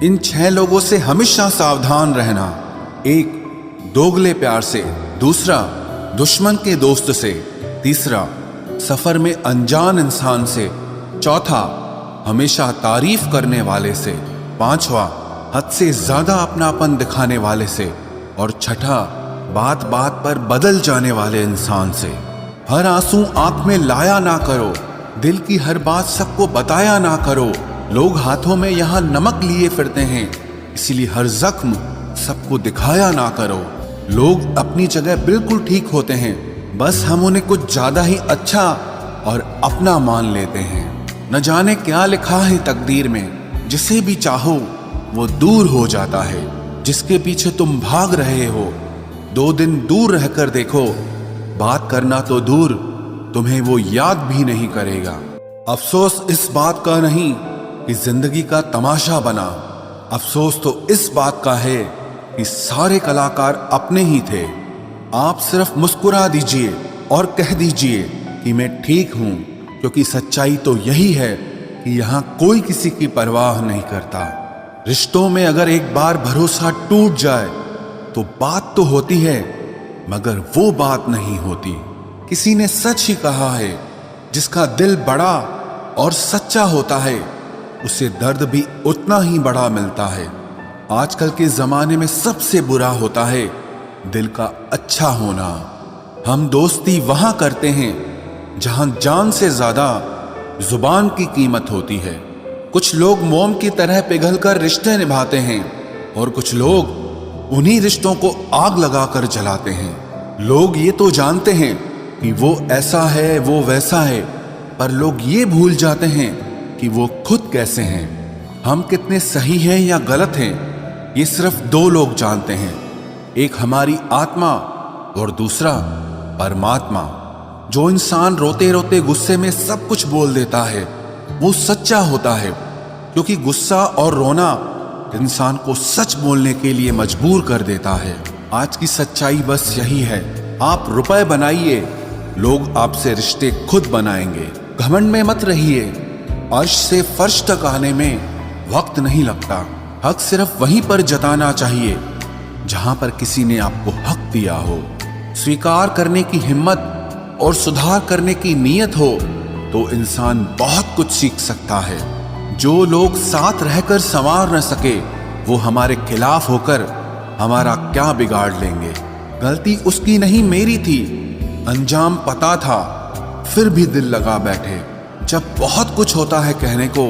इन 6 लोगों से हमेशा सावधान रहना। 1 दोगले प्यार से, दूसरा दुश्मन के दोस्त से, तीसरा सफर में अनजान इंसान से, चौथा हमेशा तारीफ करने वाले से, पांचवा हद से ज्यादा अपनापन दिखाने वाले से, और छठा बात बात पर बदल जाने वाले इंसान से। हर आंसू आंख में लाया ना करो, दिल की हर बात सबको बताया ना करो। लोग हाथों में यहाँ नमक लिए फिरते हैं, इसीलिए हर जख्म सबको दिखाया ना करो। लोग अपनी जगह बिल्कुल ठीक होते हैं, बस हम उन्हें कुछ ज्यादा ही अच्छा और अपना मान लेते हैं। न जाने क्या लिखा है तकदीर में, जिसे भी चाहो वो दूर हो जाता है। जिसके पीछे तुम भाग रहे हो, 2 दिन दूर रहकर देखो, बात करना तो दूर तुम्हें वो याद भी नहीं करेगा। अफसोस इस बात का नहीं कि जिंदगी का तमाशा बना, अफसोस तो इस बात का है कि सारे कलाकार अपने ही थे। आप सिर्फ मुस्कुरा दीजिए और कह दीजिए कि मैं ठीक हूं, क्योंकि सच्चाई तो यही है कि यहां कोई किसी की परवाह नहीं करता। रिश्तों में अगर एक बार भरोसा टूट जाए तो बात तो होती है, मगर वो बात नहीं होती। किसी ने सच ही कहा है, जिसका दिल बड़ा और सच्चा होता है उसे दर्द भी उतना ही बड़ा मिलता है। आजकल के जमाने में सबसे बुरा होता है दिल का अच्छा होना। हम दोस्ती वहां करते हैं जहां जान से ज्यादा जुबान की कीमत होती है। कुछ लोग मोम की तरह पिघलकर रिश्ते निभाते हैं और कुछ लोग उन्हीं रिश्तों को आग लगाकर जलाते हैं। लोग ये तो जानते हैं कि वो ऐसा है, वो वैसा है, पर लोग ये भूल जाते हैं कि वो खुद कैसे हैं। हम कितने सही हैं या गलत हैं, ये सिर्फ 2 लोग जानते हैं, एक हमारी आत्मा और दूसरा परमात्मा। जो इंसान रोते रोते गुस्से में सब कुछ बोल देता है वो सच्चा होता है, क्योंकि गुस्सा और रोना इंसान को सच बोलने के लिए मजबूर कर देता है। आज की सच्चाई बस यही है, आप रुपए बनाइए, लोग आपसे रिश्ते खुद बनाएंगे। घमंड में मत रहिए, अर्श से फर्श तक आने में वक्त नहीं लगता। हक सिर्फ वहीं पर जताना चाहिए जहां पर किसी ने आपको हक दिया हो। स्वीकार करने की हिम्मत और सुधार करने की नीयत हो तो इंसान बहुत कुछ सीख सकता है। जो लोग साथ रहकर संवार न सके वो हमारे खिलाफ होकर हमारा क्या बिगाड़ लेंगे। गलती उसकी नहीं मेरी थी, अंजाम पता था फिर भी दिल लगा बैठे। जब बहुत कुछ होता है कहने को,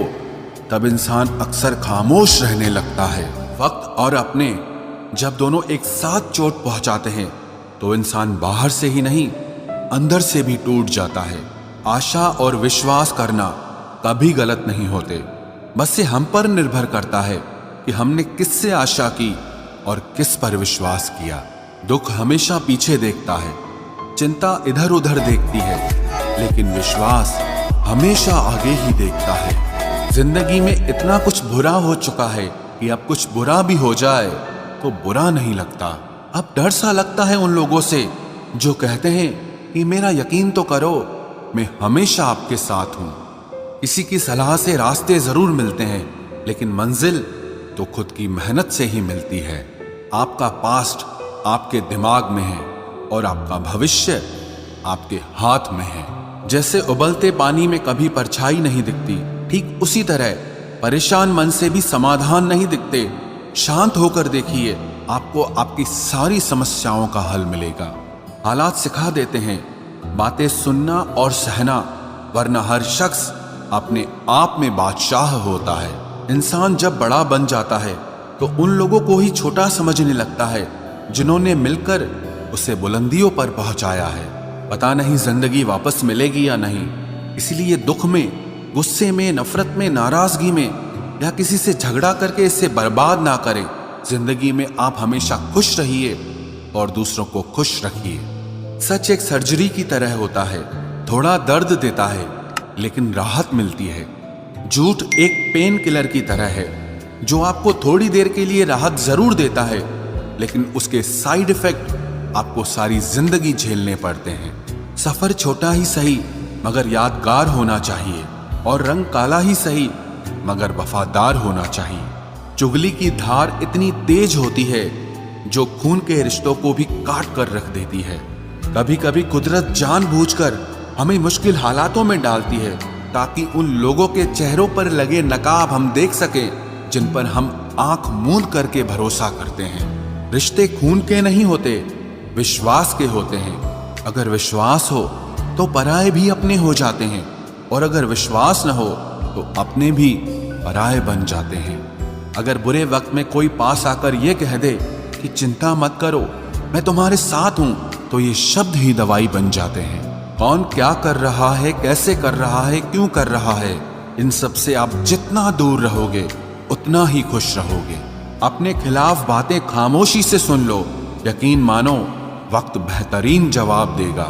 तब इंसान अक्सर खामोश रहने लगता है। वक्त और अपने जब दोनों एक साथ चोट पहुंचाते हैं तो इंसान बाहर से ही नहीं अंदर से भी टूट जाता है। आशा और विश्वास करना कभी गलत नहीं होते, बस ये हम पर निर्भर करता है कि हमने किससे आशा की और किस पर विश्वास किया। दुख हमेशा पीछे देखता है, चिंता इधर उधर देखती है, लेकिन विश्वास हमेशा आगे ही देखता है। जिंदगी में इतना कुछ बुरा हो चुका है कि अब कुछ बुरा भी हो जाए तो बुरा नहीं लगता। अब डर सा लगता है उन लोगों से जो कहते हैं कि मेरा यकीन तो करो, मैं हमेशा आपके साथ हूं। किसी की सलाह से रास्ते जरूर मिलते हैं, लेकिन मंजिल तो खुद की मेहनत से ही मिलती है। आपका पास्ट आपके दिमाग में है और आपका भविष्य आपके हाथ में है। जैसे उबलते पानी में कभी परछाई नहीं दिखती, ठीक उसी तरह परेशान मन से भी समाधान नहीं दिखते। शांत होकर देखिए, आपको आपकी सारी समस्याओं का हल मिलेगा। हालात सिखा देते हैं बातें सुनना और सहना, वरना हर शख्स अपने आप में बादशाह होता है। इंसान जब बड़ा बन जाता है तो उन लोगों को ही छोटा समझने लगता है जिन्होंने मिलकर उसे बुलंदियों पर पहुंचाया है। पता नहीं जिंदगी वापस मिलेगी या नहीं, इसलिए दुख में, गुस्से में, नफरत में, नाराजगी में या किसी से झगड़ा करके इसे बर्बाद ना करें। जिंदगी में आप हमेशा खुश रहिए और दूसरों को खुश रखिए। सच एक सर्जरी की तरह होता है, थोड़ा दर्द देता है लेकिन राहत मिलती है। झूठ एक पेन किलर की तरह है जो आपको थोड़ी देर के लिए राहत जरूर देता है, लेकिन उसके साइड इफेक्ट आपको सारी जिंदगी झेलने पड़ते हैं। सफर छोटा ही सही मगर यादगार होना चाहिए, और रंग काला ही सही मगर वफादार होना चाहिए। चुगली की धार इतनी तेज होती है जो खून के रिश्तों को भी काट कर रख देती है। कभी कभी कुदरत जानबूझकर हमें मुश्किल हालातों में डालती है ताकि उन लोगों के चेहरों पर लगे नकाब हम देख सकें जिन पर हम आंख मूंद करके भरोसा करते हैं। रिश्ते खून के नहीं होते, विश्वास के होते हैं। अगर विश्वास हो तो पराये भी अपने हो जाते हैं, और अगर विश्वास न हो तो अपने भी पराये बन जाते हैं। अगर बुरे वक्त में कोई पास आकर ये कह दे कि चिंता मत करो, मैं तुम्हारे साथ हूं, तो ये शब्द ही दवाई बन जाते हैं। कौन क्या कर रहा है, कैसे कर रहा है, क्यों कर रहा है, इन सब से आप जितना दूर रहोगे उतना ही खुश रहोगे। अपने खिलाफ बातें खामोशी से सुन लो, यकीन मानो वक्त बेहतरीन जवाब देगा।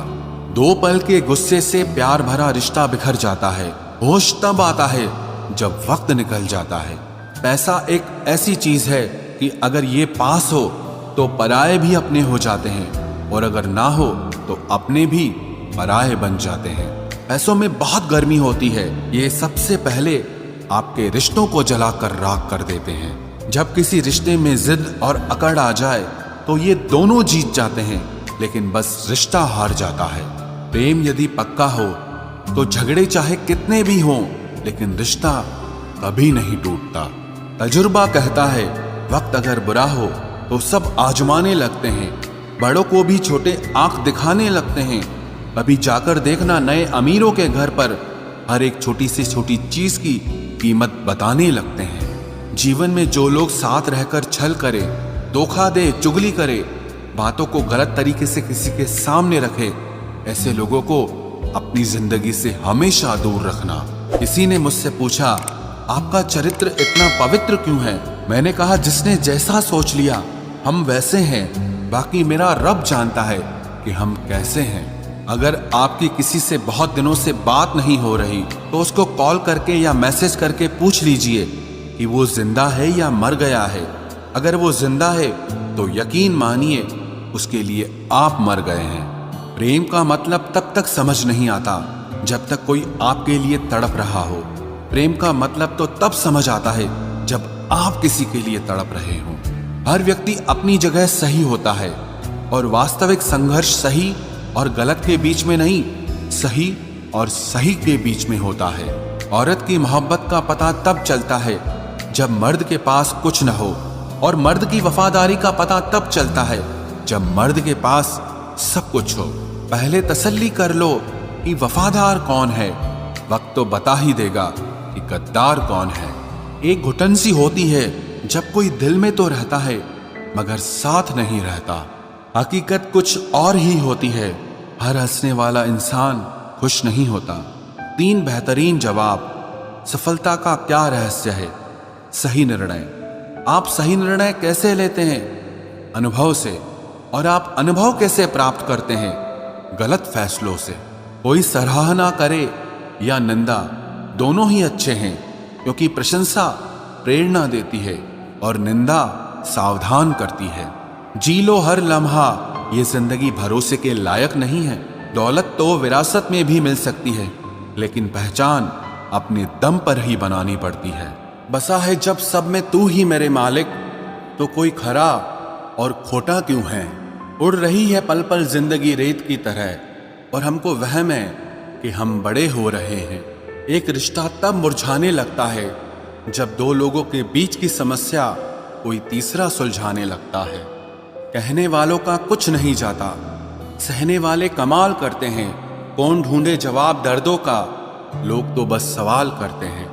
2 पल के गुस्से से प्यार भरा रिश्ता बिखर जाता है। होश तब आता है जब वक्त निकल जाता है। पैसा एक ऐसी चीज है कि अगर ये पास हो तो पराये भी अपने हो जाते हैं, और अगर ना हो तो अपने भी पराये बन जाते हैं। पैसों में बहुत गर्मी होती है, ये सबसे पहले आपके रिश्तों को जलाकर राख कर देते हैं। जब किसी रिश्ते में जिद और अकड़ आ जाए तो ये दोनों जीत जाते हैं, लेकिन बस रिश्ता हार जाता है। प्रेम यदि पक्का हो तो झगड़े चाहे कितने भी हों, लेकिन रिश्ता कभी नहीं टूटता। तजुर्बा कहता है वक्त अगर बुरा हो तो सब आजमाने लगते हैं, बड़ों को भी छोटे आंख दिखाने लगते हैं। कभी जाकर देखना नए अमीरों के घर पर हर एक छोटी से छोटी चीज की कीमत बताने लगते हैं। जीवन में जो लोग साथ रहकर छल करे, धोखा दे, चुगली करे, बातों को गलत तरीके से किसी के सामने रखे, ऐसे लोगों को अपनी जिंदगी से हमेशा दूर रखना। किसी ने मुझसे पूछा, आपका चरित्र इतना पवित्र क्यों है? मैंने कहा, जिसने जैसा सोच लिया हम वैसे हैं, बाकी मेरा रब जानता है कि हम कैसे हैं। अगर आपकी किसी से बहुत दिनों से बात नहीं हो रही तो उसको कॉल करके या मैसेज करके पूछ लीजिए कि वो जिंदा है या मर गया है। अगर वो जिंदा है तो यकीन मानिए उसके लिए आप मर गए हैं। प्रेम का मतलब तब तक समझ नहीं आता जब तक कोई आपके लिए तड़प रहा हो। प्रेम का मतलब तो तब समझ आता है जब आप किसी के लिए तड़प रहे हो। हर व्यक्ति अपनी जगह सही होता है, और वास्तविक संघर्ष सही और गलत के बीच में नहीं, सही और सही के बीच में होता है। औरत की मोहब्बत का पता तब चलता है जब मर्द के पास कुछ न हो, और मर्द की वफादारी का पता तब चलता है जब मर्द के पास सब कुछ हो। पहले तसल्ली कर लो कि वफादार कौन है, वक्त तो बता ही देगा कि गद्दार कौन है। एक घुटन सी होती है जब कोई दिल में तो रहता है मगर साथ नहीं रहता। हकीकत कुछ और ही होती है, हर हंसने वाला इंसान खुश नहीं होता। 3 बेहतरीन जवाब। सफलता का क्या रहस्य है? सही निर्णय। आप सही निर्णय कैसे लेते हैं? अनुभव से। और आप अनुभव कैसे प्राप्त करते हैं? गलत फैसलों से। कोई सराहना करे या निंदा, दोनों ही अच्छे हैं, क्योंकि प्रशंसा प्रेरणा देती है और निंदा सावधान करती है। जी लो हर लम्हा, ये जिंदगी भरोसे के लायक नहीं है। दौलत तो विरासत में भी मिल सकती है, लेकिन पहचान अपने दम पर ही बनानी पड़ती है। बसा है जब सब में तू ही मेरे मालिक, तो कोई खरा और खोटा क्यों है? उड़ रही है पल पल जिंदगी रेत की तरह, और हमको वहम है कि हम बड़े हो रहे हैं। एक रिश्ता तब मुरझाने लगता है जब 2 लोगों के बीच की समस्या कोई तीसरा सुलझाने लगता है। कहने वालों का कुछ नहीं जाता, सहने वाले कमाल करते हैं। कौन ढूंढे जवाब दर्दों का, लोग तो बस सवाल करते हैं।